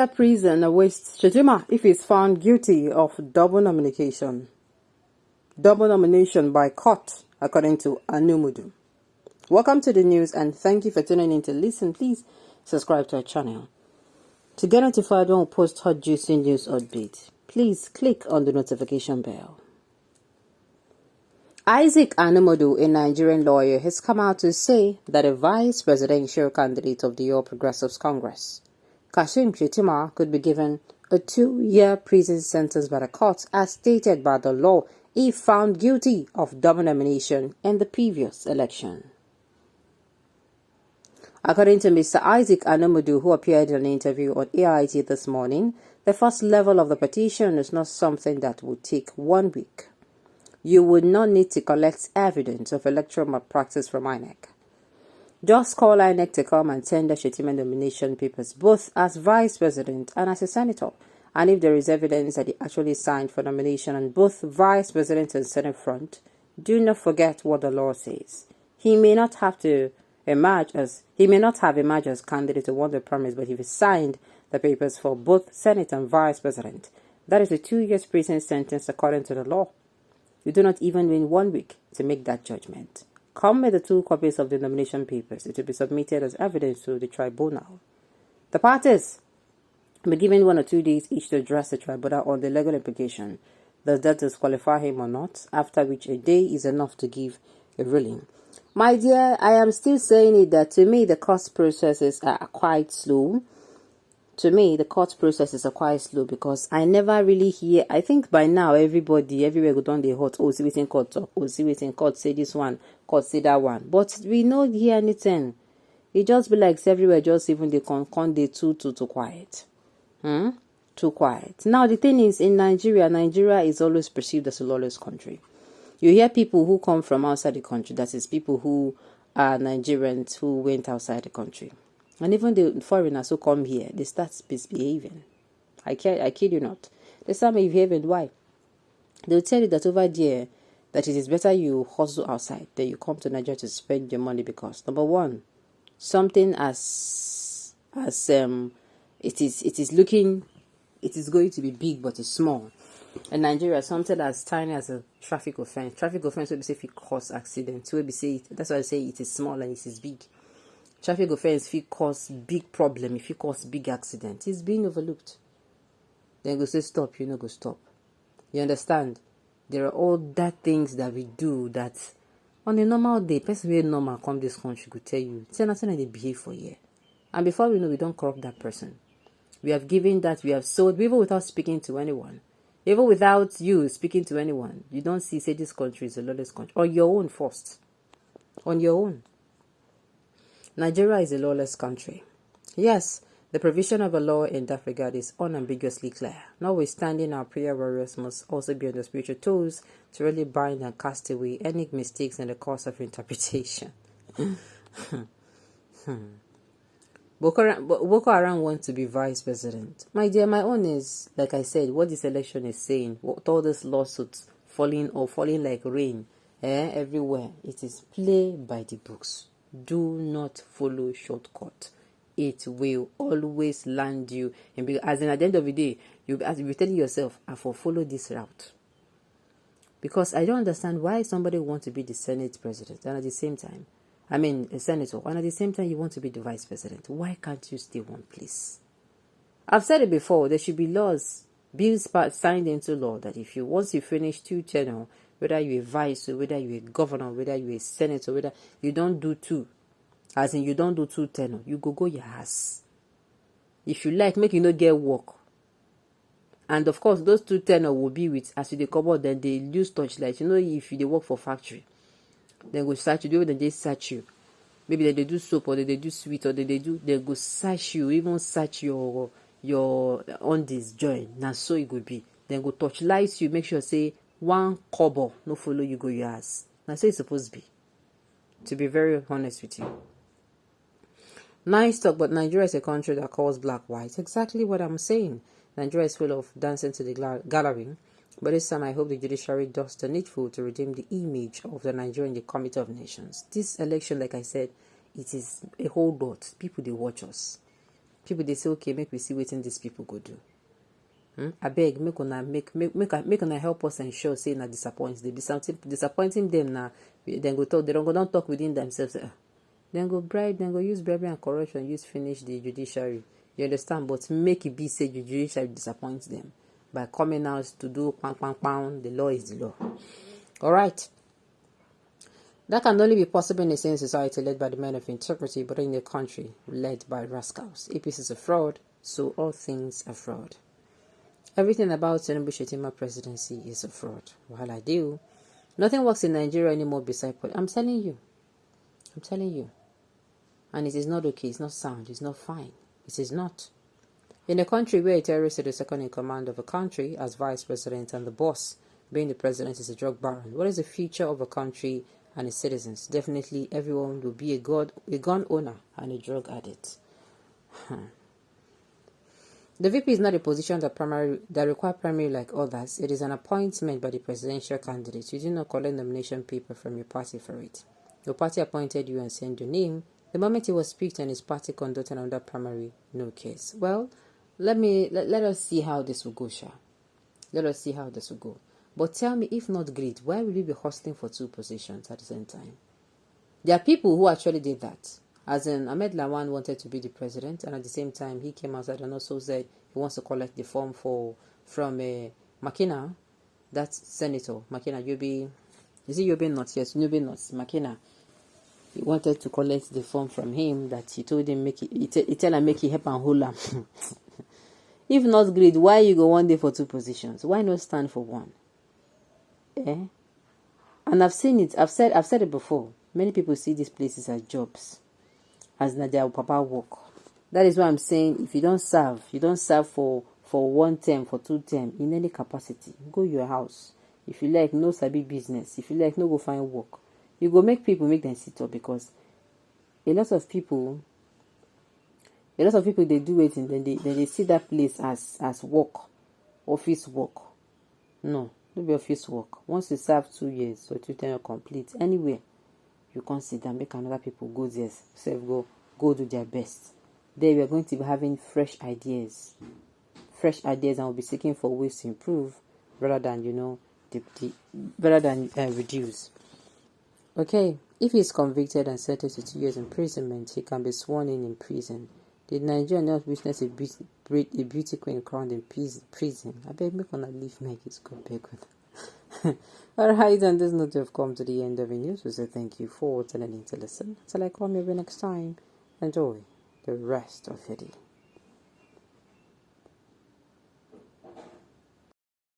2-year prison awaits Shettima if he's found guilty of double nomination. Double nomination by court, according to Anumudu. Welcome to the news and thank you for tuning in to listen. Please subscribe to our channel. To get notified when we post hot juicy news updates, please click on the notification bell. Isaac Anumudu, a Nigerian lawyer, has come out to say that a vice presidential candidate of the All Progressives Congress, Kashim Shettima, could be given a 2-year prison sentence by the court as stated by the law if found guilty of double nomination in the previous election. According to Mr. Isaac Anumudu, who appeared in an interview on AIT this morning, the first level of the petition is not something that would take 1 week. You would not need to collect evidence of electoral malpractice from INEC. Just call INEC to come and tender Shettima nomination papers, both as vice president and as a senator. And if there is evidence that he actually signed for nomination on both vice president and senate front, do not forget what the law says. He may not have emerged as candidate to won the promise, but if he signed the papers for both senate and vice president, that is a 2-year prison sentence according to the law. You do not even win 1 week to make that judgment. Come with the 2 copies of the nomination papers. It will be submitted as evidence to the tribunal. The parties will be given 1 or 2 days each to address the tribunal on the legal implication. Does that disqualify him or not? After which a day is enough to give a ruling. My dear, I am still saying it that to me the court processes are quite slow. Because I never really hear. I think by now everybody everywhere go down the hot. Oh, see waiting court talk. Oh, see waiting court say this one, court say that one. But we don't hear anything. It just be like everywhere just even they con they too quiet. Too quiet. Now the thing is in Nigeria is always perceived as a lawless country. You hear people who come from outside the country. That is people who are Nigerians who went outside the country. And even the foreigners who come here, they start misbehaving. I kid you not. They start misbehaving. Why? They'll tell you that over there, that it is better you hustle outside than you come to Nigeria to spend your money because, number one, something it is going to be big but it's small. In Nigeria, something as tiny as a traffic offense. Traffic offense will be say if it cause accidents. That's why I say it is small and it is big. Traffic offense if it cause big problem, if it cause big accident, it's being overlooked. Then go say stop, you know go stop. You understand? There are all that things that we do that on a normal day, person who normal come this country could tell you, say nothing that they behave for here. And before we know, we don't corrupt that person. We have given that, we have sold, even without speaking to anyone. Even without you speaking to anyone, you don't say this country is a lawless country. On your own first. On your own. Nigeria is a lawless country. Yes, the provision of a law in that regard is unambiguously clear. Notwithstanding, our prayer warriors must also be on the spiritual toes to really bind and cast away any mistakes in the course of interpretation. Boko Haram wants to be vice president. My dear, my own is, like I said, what this election is saying, what all these lawsuits falling like rain everywhere, it is play by the books. Do not follow shortcut. It will always land you. And as in at the end of the day, you'll be telling yourself, I will follow this route. Because I don't understand why somebody wants to be the Senate president and at the same time, a senator, and at the same time you want to be the vice president. Why can't you stay one place? I've said it before, there should be laws, bills signed into law that once you finish 2 tenure, whether you're a vice, or whether you're a governor, whether you're a senator, whether you don't do 2. As in you don't do 2 tenure, you go your ass. If you like, make you not get work. And of course, those 2 tenure will be with, as you they come out, then they use torchlight. You know, if they work for factory, they go search you, then they search you. Maybe they do soap, or they do sweet, or they go search you, even search your on this joint. Now so it could be. Then go torchlight you, make sure say 1 kobo, no follow you go your ass. Now so it's supposed to be very honest with you. Nice talk, but Nigeria is a country that calls black white. Exactly what I'm saying. Nigeria is full of dancing to the gallery. But this time I hope the judiciary does the needful to redeem the image of the Nigeria in the Committee of Nations. This election, like I said, it is a whole lot. People, they watch us. People they say, okay, make we see what these people go do. I beg, make una help us ensure say na disappoint. They be something disappointing them now. Then go talk. They don't talk within themselves. Then go bribe. Then go use bribery and corruption. Use finish the judiciary. You understand? But make it be say the judiciary disappoints them by coming out to do pang pang pang. The law is the law. All right. That can only be possible in a sane society led by the men of integrity, but in a country led by rascals. APC is a fraud, so all things are fraud. Everything about Shettima presidency is a fraud. While I do, nothing works in Nigeria anymore besides I'm telling you. And it is not okay, it's not sound, it's not fine. It is not. In a country where a terrorist is the second in command of a country as vice president and the boss being the president is a drug baron, what is the future of a country and its citizens? Definitely everyone will be a gun owner and a drug addict. The VP is not a position that requires primary like others. It is an appointment by the presidential candidate. You do not collect nomination paper from your party for it. Your party appointed you and sent your name. The moment he was picked and his party conducted another primary, no case. Well, let us see how this will go, Sha. Let us see how this will go. But tell me, if not greed, why will you be hustling for two positions at the same time? There are people who actually did that. As in, Ahmed Lawan wanted to be the president, and at the same time, he came outside and also said he wants to collect the form from Makina, that's Senator Makina. Is it Yobe not? Yes, Yobe not. Makina. He wanted to collect the form from him that he told him he tell him make it help and hold him. If not greed, why you go one day for two positions? Why not stand for one? And I've seen it. I've said it before. Many people see these places as jobs, as their papa work. That is why I'm saying if you don't serve for 1 term, for 2 term, in any capacity, go your house. If you like, no sabi business. If you like, no go find work. You go make them sit up, because a lot of people they do it and then they see that place as work, office work. No be office work. Once you serve 2 years or 2 term complete anywhere, you consider make another people go there, go do their best. There we are going to be having fresh ideas, and we'll be seeking for ways to improve rather than reduce. Okay, if he is convicted and sentenced to 2 years imprisonment, he can be sworn in prison. Did Nigeria not witness a beauty queen crowned in prison? I beg me gonna leave my kids go beg with. Alright, and this note, we've come to the end of the news. We say thank you for turning in to listen. Till I come here next time. Enjoy the rest of your day.